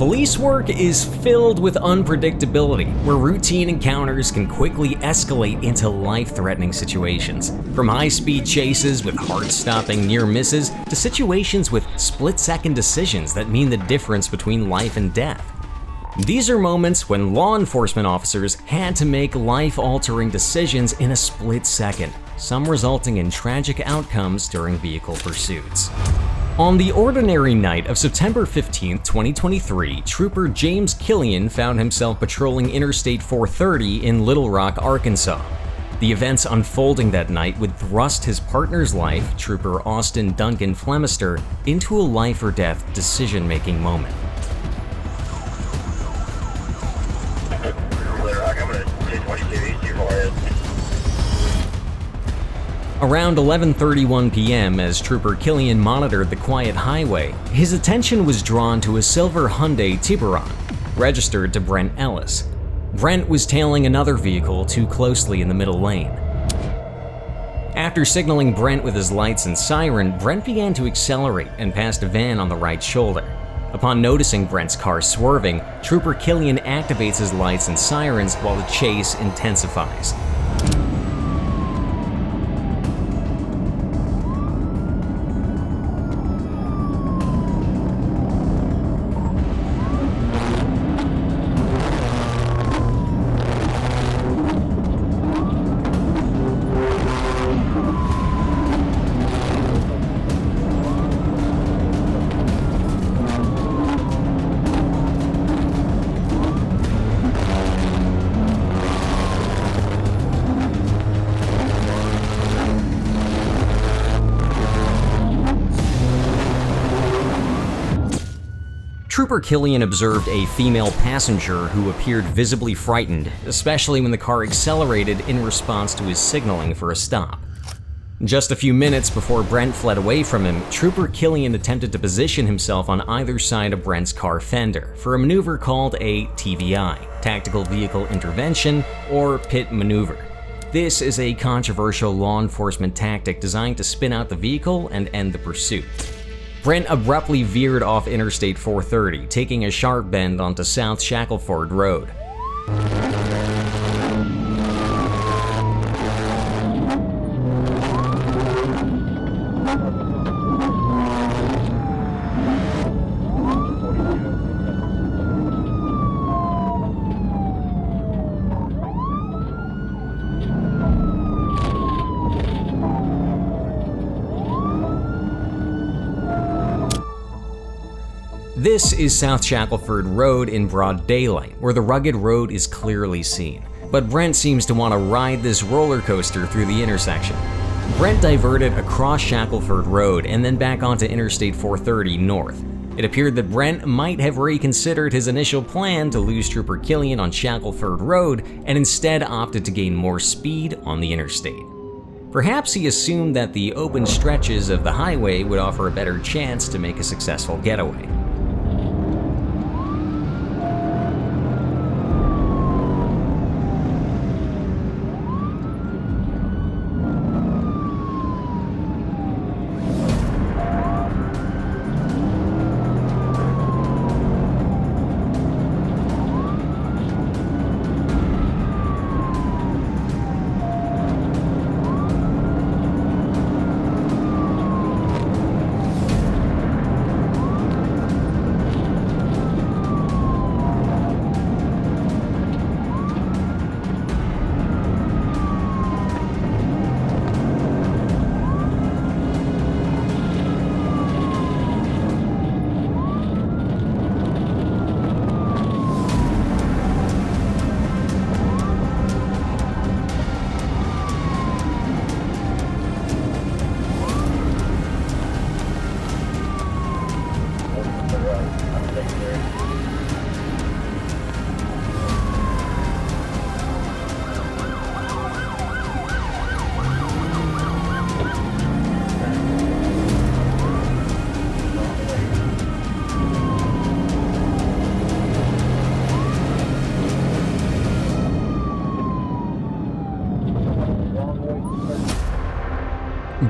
Police work is filled with unpredictability, where routine encounters can quickly escalate into life-threatening situations. From high-speed chases with heart-stopping near misses to situations with split-second decisions that mean the difference between life and death. These are moments when law enforcement officers had to make life-altering decisions in a split second, some resulting in tragic outcomes during vehicle pursuits. On the ordinary night of September 15, 2023, Trooper James Killian found himself patrolling Interstate 430 in Little Rock, Arkansas. The events unfolding that night would thrust his partner's life, Trooper Austin Duncan Flemister, into a life-or-death decision-making moment. Around 11:31 p.m., as Trooper Killian monitored the quiet highway, his attention was drawn to a silver Hyundai Tiburon, registered to Brent Ellis. Brent was tailing another vehicle too closely in the middle lane. After signaling Brent with his lights and siren, Brent began to accelerate and passed a van on the right shoulder. Upon noticing Brent's car swerving, Trooper Killian activates his lights and sirens while the chase intensifies. Trooper Killian observed a female passenger who appeared visibly frightened, especially when the car accelerated in response to his signaling for a stop. Just a few minutes before Brent fled away from him, Trooper Killian attempted to position himself on either side of Brent's car fender for a maneuver called a TVI, Tactical Vehicle Intervention, or pit maneuver. This is a controversial law enforcement tactic designed to spin out the vehicle and end the pursuit. Brent abruptly veered off Interstate 430, taking a sharp bend onto South Shackleford Road. This is South Shackleford Road in broad daylight, where the rugged road is clearly seen. But Brent seems to want to ride this roller coaster through the intersection. Brent diverted across Shackleford Road and then back onto Interstate 430 north. It appeared that Brent might have reconsidered his initial plan to lose Trooper Killian on Shackleford Road and instead opted to gain more speed on the interstate. Perhaps he assumed that the open stretches of the highway would offer a better chance to make a successful getaway.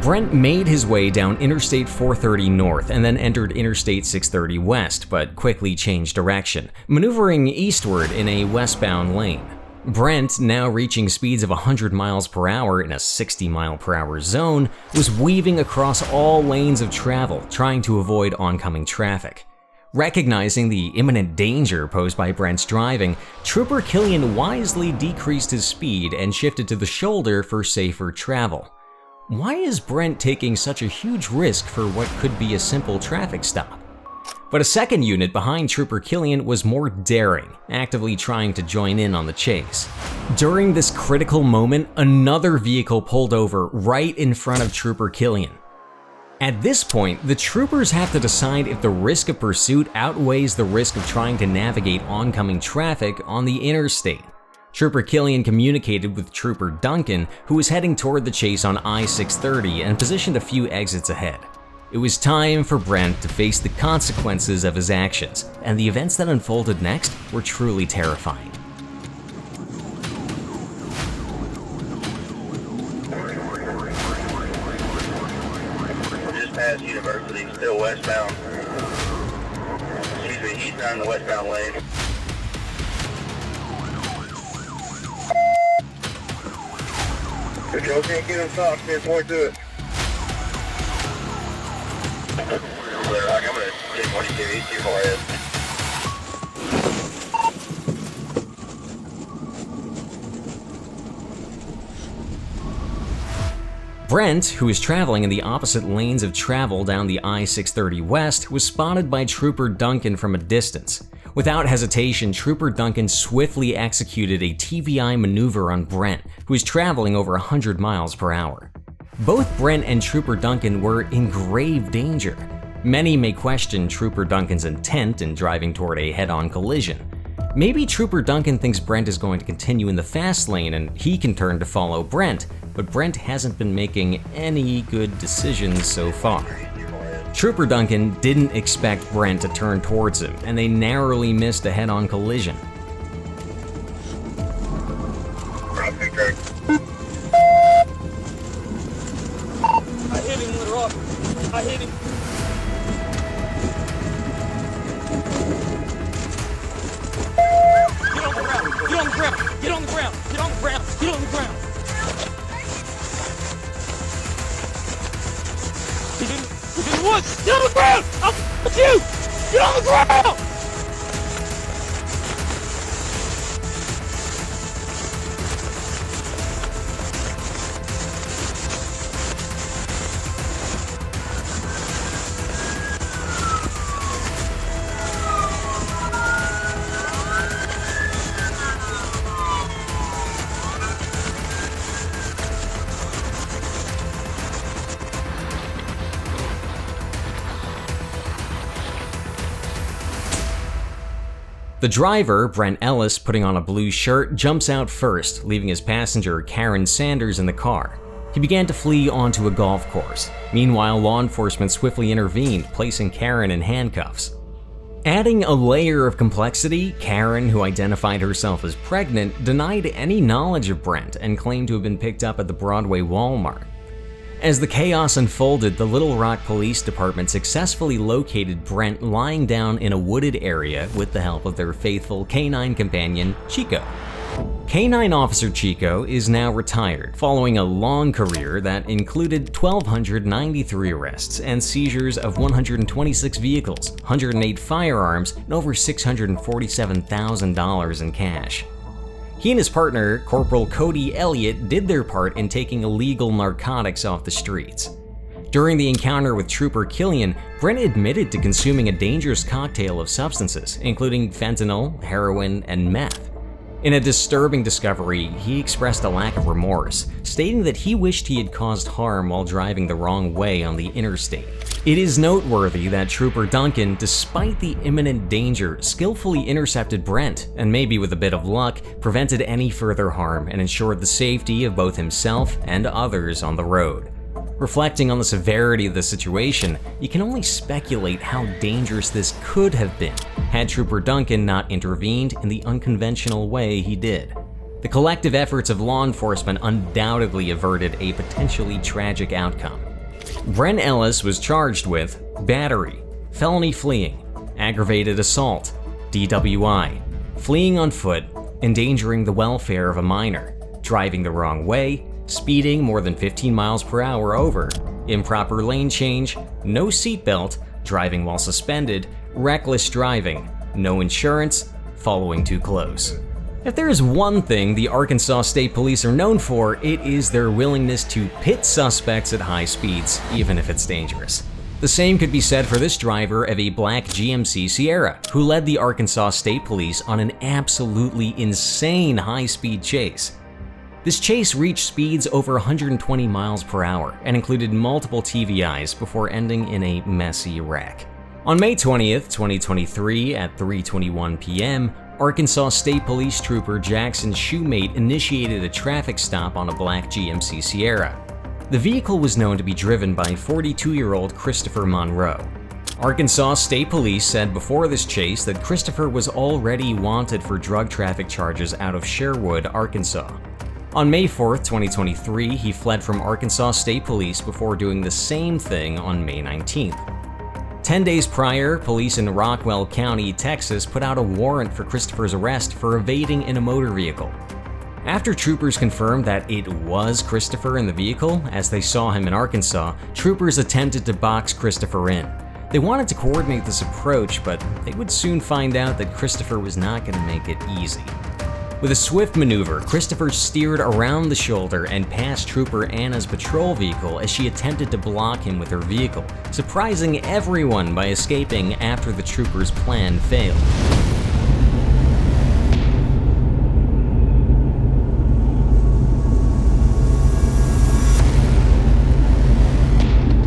Brent made his way down Interstate 430 north and then entered Interstate 630 west, but quickly changed direction, maneuvering eastward in a westbound lane. Brent, now reaching speeds of 100 miles per hour in a 60 mile per hour zone, was weaving across all lanes of travel, trying to avoid oncoming traffic. Recognizing the imminent danger posed by Brent's driving, Trooper Killian wisely decreased his speed and shifted to the shoulder for safer travel. Why is Brent taking such a huge risk for what could be a simple traffic stop? But a second unit behind Trooper Killian was more daring, actively trying to join in on the chase. During this critical moment, another vehicle pulled over right in front of Trooper Killian. At this point, the troopers have to decide if the risk of pursuit outweighs the risk of trying to navigate oncoming traffic on the interstate. Trooper Killian communicated with Trooper Duncan, who was heading toward the chase on I-630 and positioned a few exits ahead. It was time for Brent to face the consequences of his actions, and the events that unfolded next were truly terrifying. Just past University, still westbound. Excuse me, he's down in the westbound lane. If y'all can't get him stopped, stand forward to it. I'm gonna take 42, he's too far ahead. Brent, who was traveling in the opposite lanes of travel down the I-630 west, was spotted by Trooper Duncan from a distance. Without hesitation, Trooper Duncan swiftly executed a TVI maneuver on Brent, who was traveling over 100 miles per hour. Both Brent and Trooper Duncan were in grave danger. Many may question Trooper Duncan's intent in driving toward a head-on collision. Maybe Trooper Duncan thinks Brent is going to continue in the fast lane and he can turn to follow Brent, but Brent hasn't been making any good decisions so far. Trooper Duncan didn't expect Brent to turn towards him, and they narrowly missed a head-on collision. I hit him with a rock. I hit him. Get on the ground. Get on the ground. Get on the ground. Get on the ground. Get on the ground. He's in the woods. Get on the ground. I'll f*** you. Get on the ground. The driver, Brent Ellis, putting on a blue shirt, jumps out first, leaving his passenger, Karen Sanders, in the car. He began to flee onto a golf course. Meanwhile, law enforcement swiftly intervened, placing Karen in handcuffs. Adding a layer of complexity, Karen, who identified herself as pregnant, denied any knowledge of Brent and claimed to have been picked up at the Broadway Walmart. As the chaos unfolded, the Little Rock Police Department successfully located Brent lying down in a wooded area with the help of their faithful canine companion, Chico. Canine Officer Chico is now retired, following a long career that included 1,293 arrests and seizures of 126 vehicles, 108 firearms, and over $647,000 in cash. He and his partner, Corporal Cody Elliott, did their part in taking illegal narcotics off the streets. During the encounter with Trooper Killian, Brent admitted to consuming a dangerous cocktail of substances, including fentanyl, heroin, and meth. In a disturbing discovery, he expressed a lack of remorse, stating that he wished he had caused harm while driving the wrong way on the interstate. It is noteworthy that Trooper Duncan, despite the imminent danger, skillfully intercepted Brent, and maybe with a bit of luck, prevented any further harm and ensured the safety of both himself and others on the road. Reflecting on the severity of the situation, you can only speculate how dangerous this could have been had Trooper Duncan not intervened in the unconventional way he did. The collective efforts of law enforcement undoubtedly averted a potentially tragic outcome. Brent Ellis was charged with battery, felony fleeing, aggravated assault, DWI, fleeing on foot, endangering the welfare of a minor, driving the wrong way, speeding more than 15 miles per hour over, improper lane change, no seatbelt, driving while suspended, reckless driving, no insurance, following too close. If there is one thing the Arkansas State Police are known for, it is their willingness to pit suspects at high speeds, even if it's dangerous. The same could be said for this driver of a black GMC Sierra, who led the Arkansas State Police on an absolutely insane high-speed chase. This chase reached speeds over 120 miles per hour and included multiple TVIs before ending in a messy wreck. On May 20th, 2023 at 3:21 p.m., Arkansas State Police Trooper Jackson Shoemate initiated a traffic stop on a black GMC Sierra. The vehicle was known to be driven by 42-year-old Christopher Monroe. Arkansas State Police said before this chase that Christopher was already wanted for drug traffic charges out of Sherwood, Arkansas. On May 4th, 2023, he fled from Arkansas State Police before doing the same thing on May 19th. 10 days prior, police in Rockwell County, Texas put out a warrant for Christopher's arrest for evading in a motor vehicle. After troopers confirmed that it was Christopher in the vehicle, as they saw him in Arkansas, troopers attempted to box Christopher in. They wanted to coordinate this approach, but they would soon find out that Christopher was not going to make it easy. With a swift maneuver, Christopher steered around the shoulder and past Trooper Anna's patrol vehicle as she attempted to block him with her vehicle, surprising everyone by escaping after the trooper's plan failed.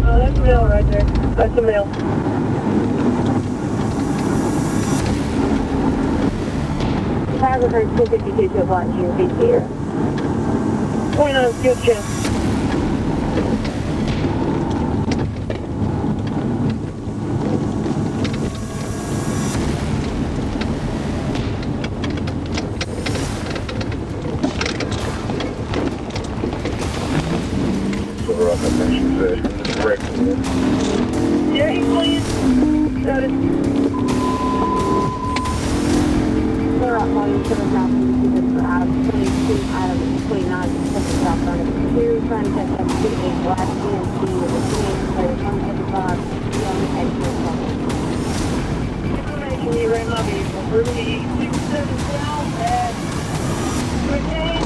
Oh, that's a male right there. That's a male. Photographer 252 to a black GMC Sierra. 29 field check. Yeah, he's playing. Got it. Volume 7 South Units for Adam 22, Adam 29, 7 South Units. Here we're trying to catch up to a black GMC with a 175 young extra. Information, you ran my vehicle. Ruby 67 South at 28.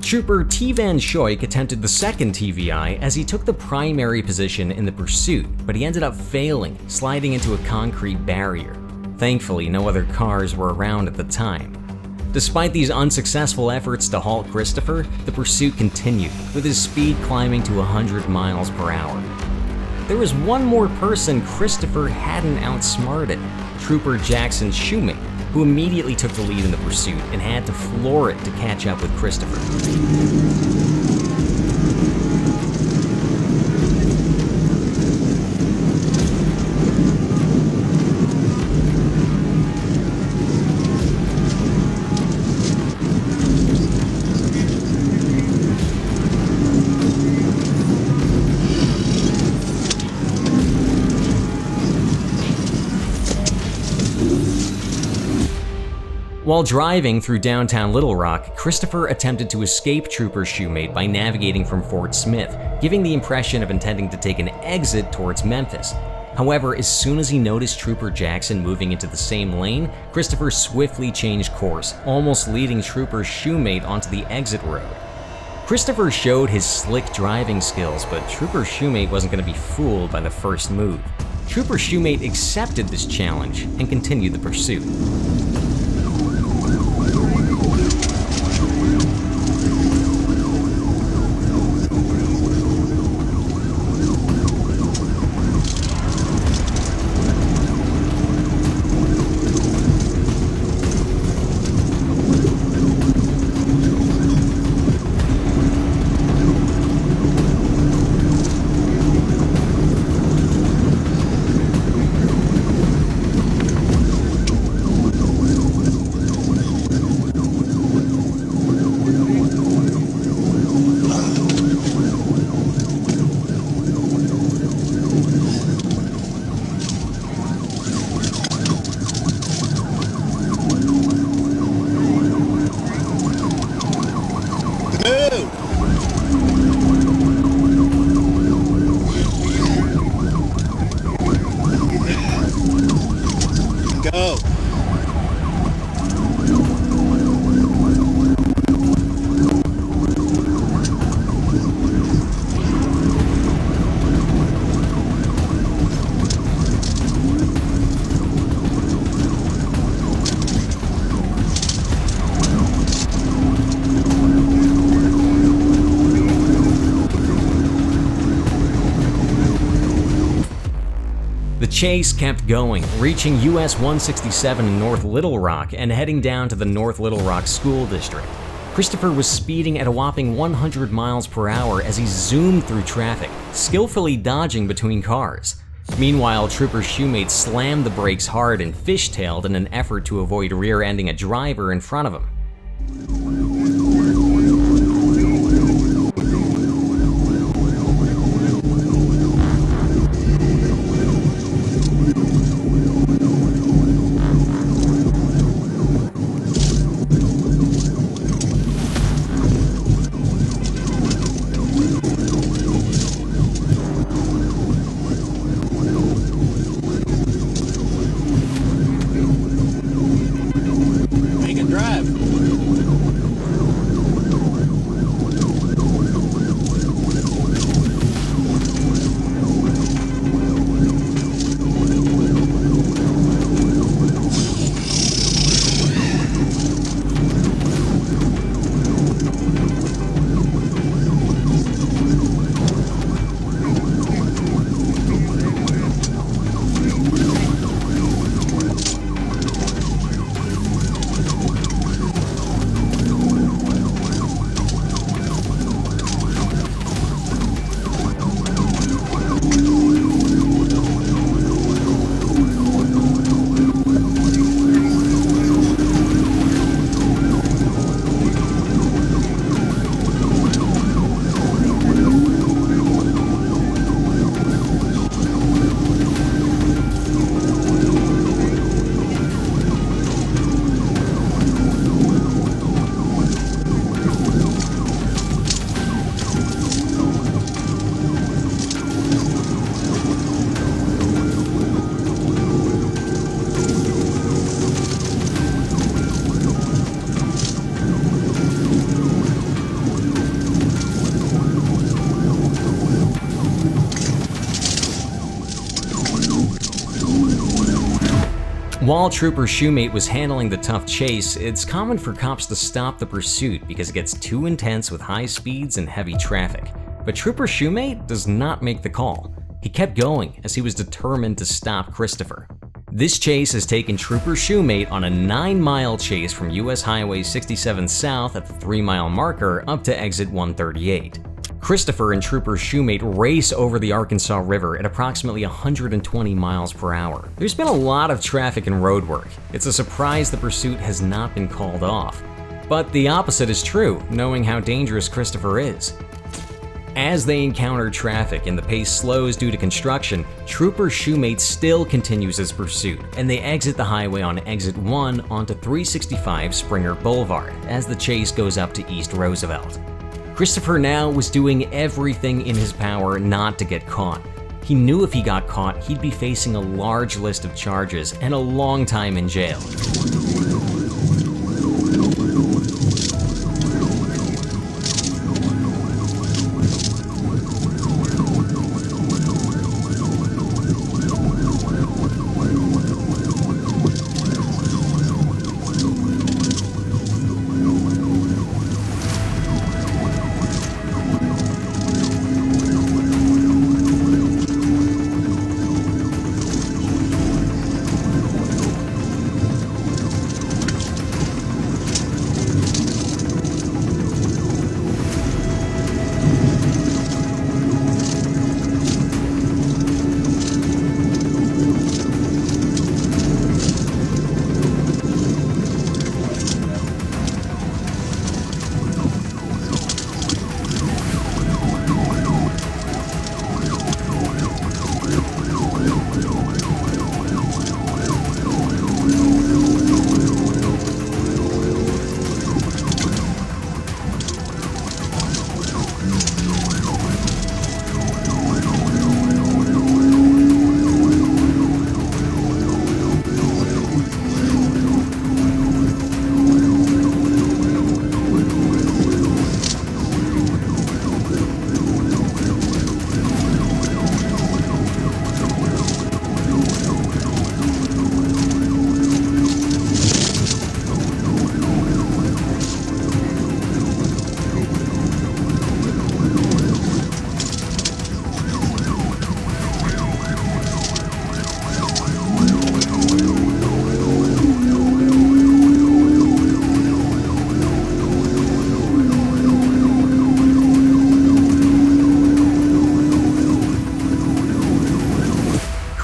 Trooper T. Van Schoik attempted the second TVI as he took the primary position in the pursuit, but he ended up failing, sliding into a concrete barrier. Thankfully, no other cars were around at the time. Despite these unsuccessful efforts to halt Christopher, the pursuit continued, with his speed climbing to 100 miles per hour. There was one more person Christopher hadn't outsmarted, Trooper Jackson Shoemate, who immediately took the lead in the pursuit and had to floor it to catch up with Christopher. While driving through downtown Little Rock, Christopher attempted to escape Trooper Shoemate by navigating from Fort Smith, giving the impression of intending to take an exit towards Memphis. However, as soon as he noticed Trooper Jackson moving into the same lane, Christopher swiftly changed course, almost leading Trooper Shoemate onto the exit road. Christopher showed his slick driving skills, but Trooper Shoemate wasn't going to be fooled by the first move. Trooper Shoemate accepted this challenge and continued the pursuit. chase kept going, reaching US 167 in North Little Rock and heading down to the North Little Rock School District. Christopher was speeding at a whopping 100 miles per hour as he zoomed through traffic, skillfully dodging between cars. Meanwhile, Trooper Shoemate slammed the brakes hard and fishtailed in an effort to avoid rear-ending a driver in front of him. While Trooper Shoemate was handling the tough chase, it's common for cops to stop the pursuit because it gets too intense with high speeds and heavy traffic. But Trooper Shoemate does not make the call. He kept going as he was determined to stop Christopher. This chase has taken Trooper Shoemate on a 9-mile chase from US Highway 67 south at the 3-mile marker up to exit 138. Christopher and Trooper Shoemate race over the Arkansas River at approximately 120 miles per hour. There's been a lot of traffic and road work. It's a surprise the pursuit has not been called off. But the opposite is true, knowing how dangerous Christopher is. As they encounter traffic and the pace slows due to construction, Trooper Shoemate still continues his pursuit, and they exit the highway on exit 1 onto 365 Springer Boulevard as the chase goes up to East Roosevelt. Christopher now was doing everything in his power not to get caught. He knew if he got caught, he'd be facing a large list of charges and a long time in jail.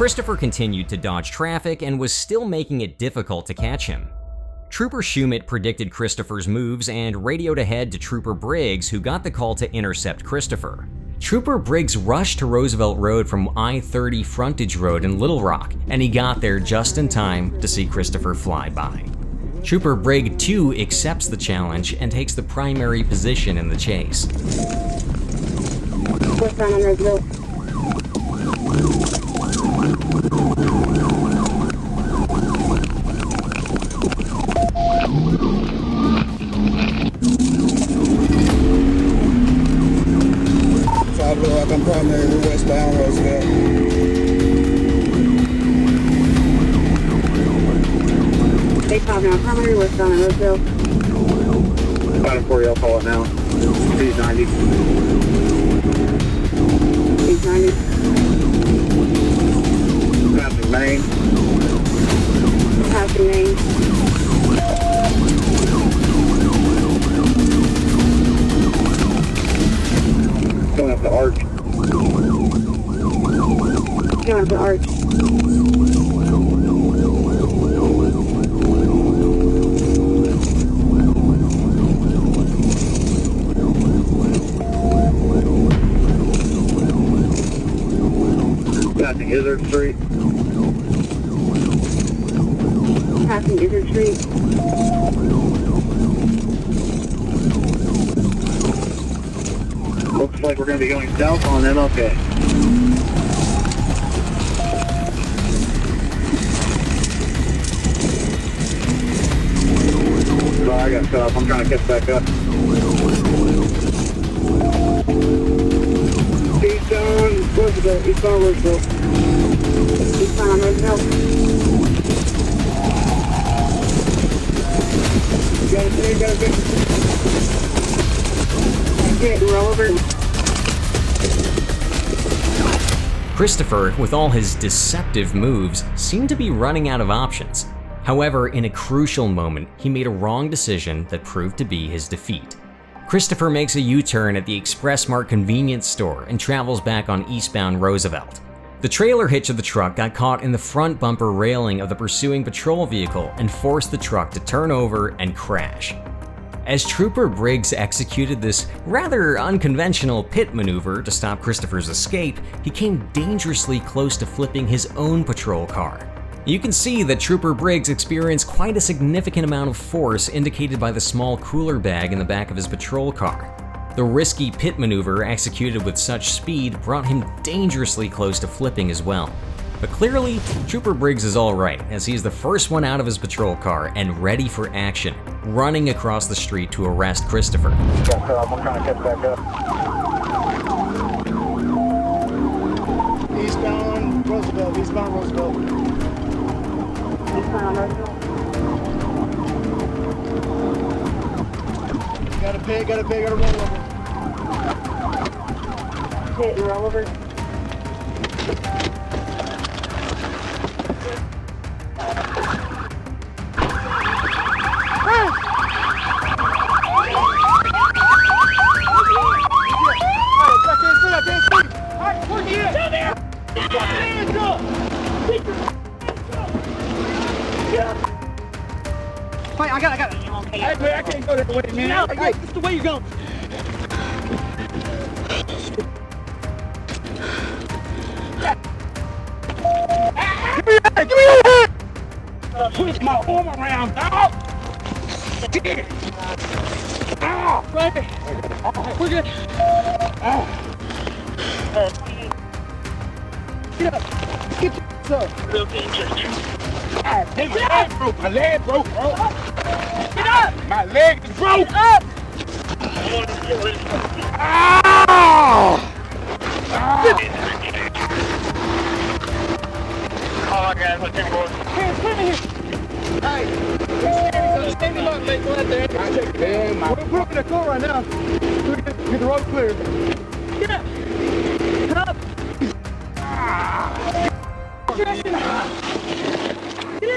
Christopher continued to dodge traffic and was still making it difficult to catch him. Trooper Schumett predicted Christopher's moves and radioed ahead to Trooper Briggs, who got the call to intercept Christopher. Trooper Briggs rushed to Roosevelt Road from I-30 Frontage Road in Little Rock, and he got there just in time to see Christopher fly by. Trooper Briggs too accepts the challenge and takes the primary position in the chase. What's on Roosevelt? Like I'm primary westbound Roosevelt. They talking on primary westbound on Roosevelt. Got it for you, I'll call it now. He's 90. He's 90. Passing main. Passing main. Going up the arch. Going up the arch. Passing Izzard Street. Passing Izzard Street. Looks like we're going to be going south on MLK. Sorry, I got cut off. I'm trying to catch back up. Eastbound Roosevelt. Eastbound Roosevelt. Eastbound on Roosevelt. Got a big. Hit and roll over. Christopher, with all his deceptive moves, seemed to be running out of options. However, in a crucial moment, he made a wrong decision that proved to be his defeat. Christopher makes a U-turn at the Express Mart convenience store and travels back on eastbound Roosevelt. The trailer hitch of the truck got caught in the front bumper railing of the pursuing patrol vehicle and forced the truck to turn over and crash. As Trooper Briggs executed this rather unconventional pit maneuver to stop Christopher's escape, he came dangerously close to flipping his own patrol car. You can see that Trooper Briggs experienced quite a significant amount of force, indicated by the small cooler bag in the back of his patrol car. The risky pit maneuver executed with such speed brought him dangerously close to flipping as well. But clearly, Trooper Briggs is alright, as he's the first one out of his patrol car and ready for action, running across the street to arrest Christopher. Got cut off. I'm trying to catch back up. Eastbound Roosevelt. Eastbound Roosevelt. Eastbound on Roosevelt. Got a pig, got a roll over. Hit and roll over. Wait, I got it. Hey, man, I can't go that way, man. No, hey, this is the way you go. Give me your hand! Twist my arm around, dog! Ow! Right. We're good. Get up. Get up. Real dangerous. Hey, my leg broke. My leg broke, bro. Get up! My leg is broke. Get up! Ow! Oh, I got it. Let's go. Come here. Hey, stand him up, mate. Go out there. I'll take him. We're up in the car right now. Get the road clear. Get up. Get up. Get in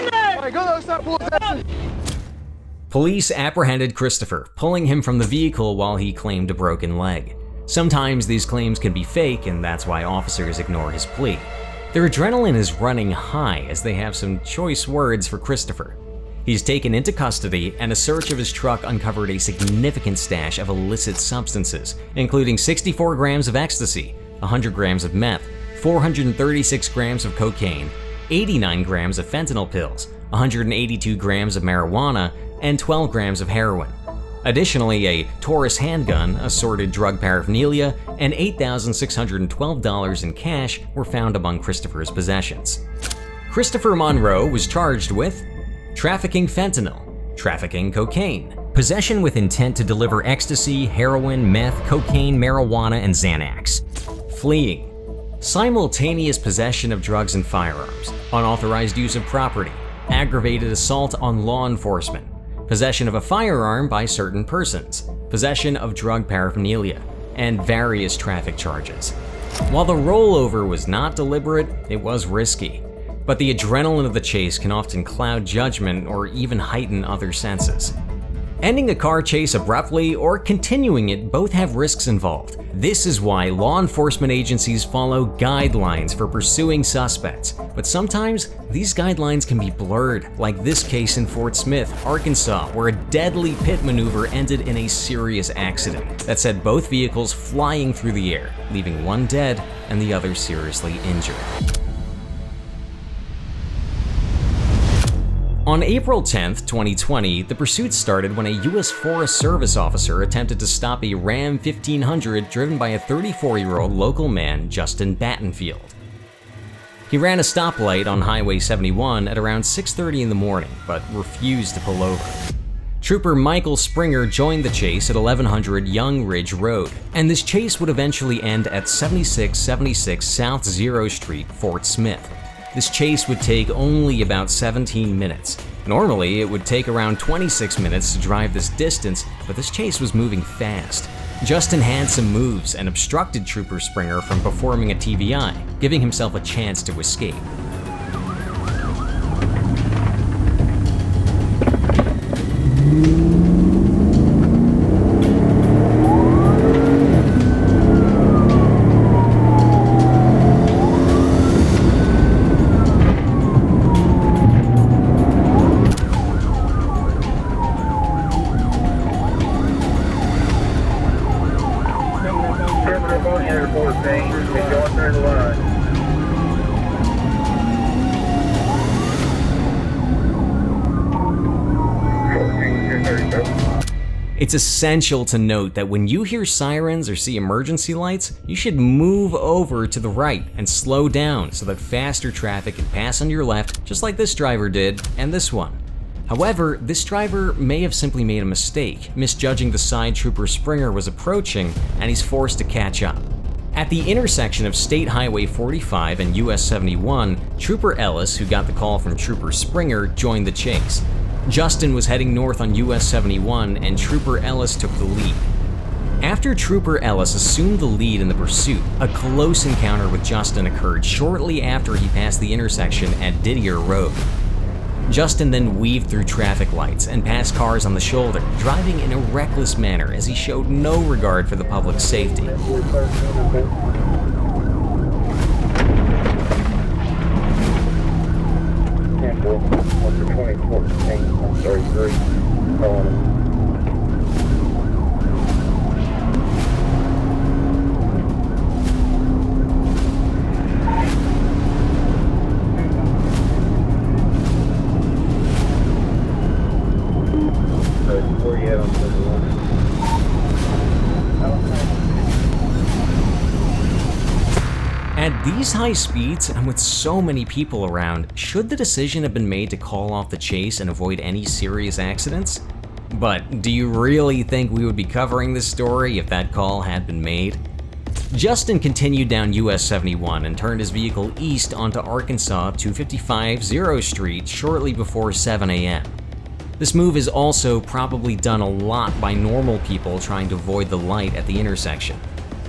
there. All right, go to the other side. Pull his ass in. Police apprehended Christopher, pulling him from the vehicle while he claimed a broken leg. Sometimes these claims can be fake, and that's why officers ignore his plea. Their adrenaline is running high as they have some choice words for Christopher. He's taken into custody, and a search of his truck uncovered a significant stash of illicit substances, including 64 grams of ecstasy, 100 grams of meth, 436 grams of cocaine, 89 grams of fentanyl pills, 182 grams of marijuana, and 12 grams of heroin. Additionally, a Taurus handgun, assorted drug paraphernalia, and $8,612 in cash were found among Christopher's possessions. Christopher Monroe was charged with trafficking fentanyl, trafficking cocaine, possession with intent to deliver ecstasy, heroin, meth, cocaine, marijuana, and Xanax, fleeing, simultaneous possession of drugs and firearms, unauthorized use of property, aggravated assault on law enforcement, possession of a firearm by certain persons, possession of drug paraphernalia, and various traffic charges. While the rollover was not deliberate, it was risky, but the adrenaline of the chase can often cloud judgment or even heighten other senses. Ending a car chase abruptly or continuing it both have risks involved. This is why law enforcement agencies follow guidelines for pursuing suspects, but sometimes these guidelines can be blurred, like this case in Fort Smith, Arkansas, where a deadly pit maneuver ended in a serious accident that sent both vehicles flying through the air, leaving one dead and the other seriously injured. On April 10, 2020, the pursuit started when a U.S. Forest Service officer attempted to stop a Ram 1500 driven by a 34-year-old local man, Justin Battenfield. He ran a stoplight on Highway 71 at around 6:30 in the morning, but refused to pull over. Trooper Michael Springer joined the chase at 1100 Young Ridge Road, and this chase would eventually end at 7676 South Zero Street, Fort Smith. This chase would take only about 17 minutes. Normally, it would take around 26 minutes to drive this distance, but this chase was moving fast. Justin had some moves and obstructed Trooper Springer from performing a TBI, giving himself a chance to escape. It's essential to note that when you hear sirens or see emergency lights, you should move over to the right and slow down so that faster traffic can pass on your left, just like this driver did, and this one. However, this driver may have simply made a mistake, misjudging the side Trooper Springer was approaching, and he's forced to catch up. At the intersection of State Highway 45 and US 71, Trooper Ellis, who got the call from Trooper Springer, joined the chase. Justin was heading north on US 71 and Trooper Ellis took the lead. After Trooper Ellis assumed the lead in the pursuit, a close encounter with Justin occurred shortly after he passed the intersection at Didier Road. Justin then weaved through traffic lights and past cars on the shoulder, driving in a reckless manner as he showed no regard for the public's safety. At these high speeds and with so many people around, should the decision have been made to call off the chase and avoid any serious accidents? But do you really think we would be covering this story if that call had been made? Justin continued down US 71 and turned his vehicle east onto Arkansas 255 Zero Street shortly before 7 a.m. This move is also probably done a lot by normal people trying to avoid the light at the intersection.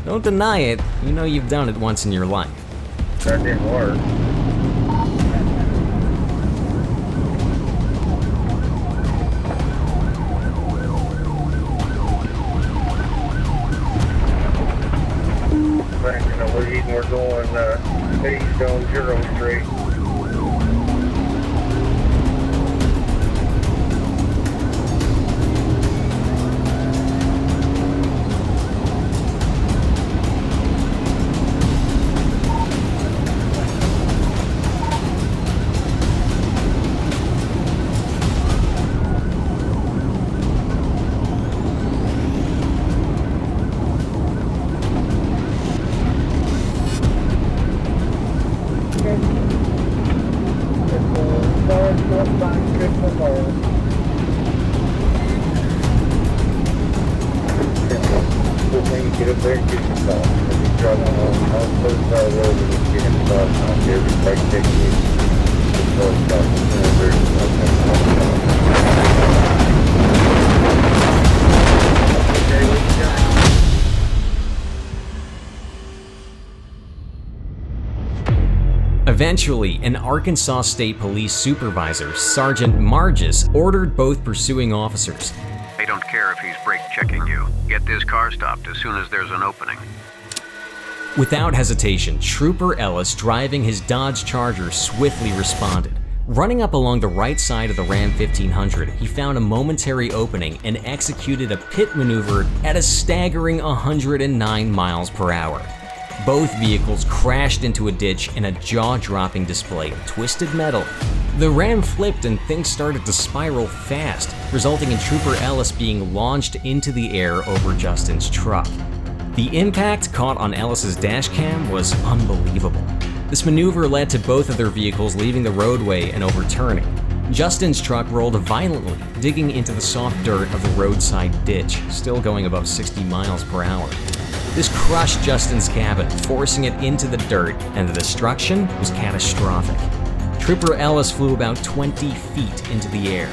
Don't deny it, you know you've done it once in your life. That didn't work. thinking of leading. We're going east on 0 Street. Get up there and get some stuff. If you're driving on the side of the road and you get him stuff, I'll give you a brake technique. Just go and stop the cylinder. Okay, what you got? Eventually, an Arkansas State Police supervisor, Sergeant Margis, ordered both pursuing officers. They don't care if he's brake checking you. Get this car stopped as soon as there's an opening. Without hesitation, Trooper Ellis, driving his Dodge Charger, swiftly responded. Running up along the right side of the Ram 1500, he found a momentary opening and executed a pit maneuver at a staggering 109 miles per hour. Both vehicles crashed into a ditch in a jaw-dropping display of twisted metal. The Ram flipped and things started to spiral fast, resulting in Trooper Ellis being launched into the air over Justin's truck. The impact caught on Ellis's dashcam was unbelievable. This maneuver led to both of their vehicles leaving the roadway and overturning. Justin's truck rolled violently, digging into the soft dirt of the roadside ditch, still going above 60 miles per hour. This crushed Justin's cabin, forcing it into the dirt, and the destruction was catastrophic. Trooper Ellis flew about 20 feet into the air.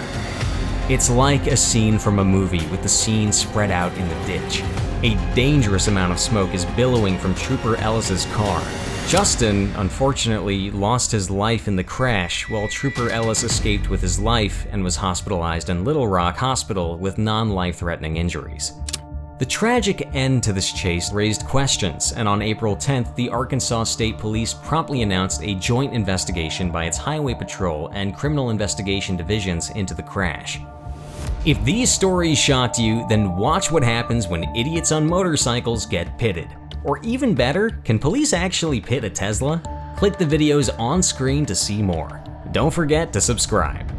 It's like a scene from a movie with the scene spread out in the ditch. A dangerous amount of smoke is billowing from Trooper Ellis's car. Justin, unfortunately, lost his life in the crash, while Trooper Ellis escaped with his life and was hospitalized in Little Rock Hospital with non-life-threatening injuries. The tragic end to this chase raised questions, and on April 10th, the Arkansas State Police promptly announced a joint investigation by its Highway Patrol and Criminal Investigation divisions into the crash. If these stories shocked you, then watch what happens when idiots on motorcycles get pitted. Or even better, can police actually pit a Tesla? Click the videos on screen to see more. Don't forget to subscribe.